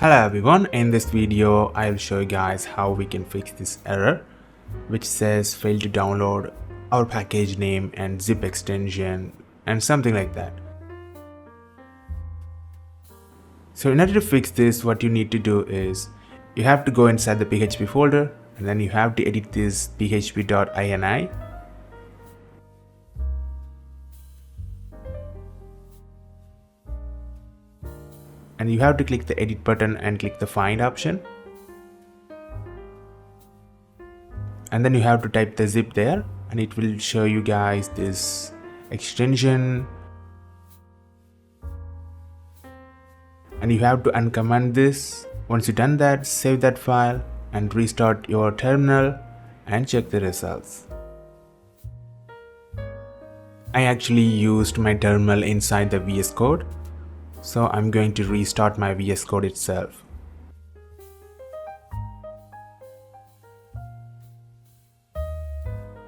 Hello everyone, in this video I will show you guys how we can fix this error which says fail to download our package name and zip extension and something like that. So in order to fix this, what you need to do is you have to go inside the PHP folder and then you have to edit this php.ini. And you have to click the edit button and click the find option. And then you have to type the zip there and it will show you guys this extension. And you have to uncomment this. Once you've done that, save that file and restart your terminal and check the results. I actually used my terminal inside the VS Code. So I'm going to restart my VS Code itself.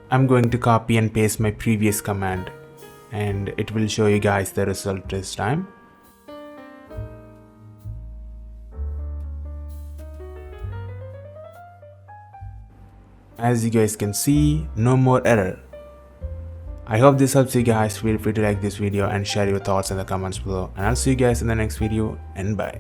I'm going to copy and paste my previous command and it will show you guys the result this time. As you guys can see, no more error. I hope this helps you guys. Feel free to like this video and share your thoughts in the comments below, and I'll see you guys in the next video, and bye.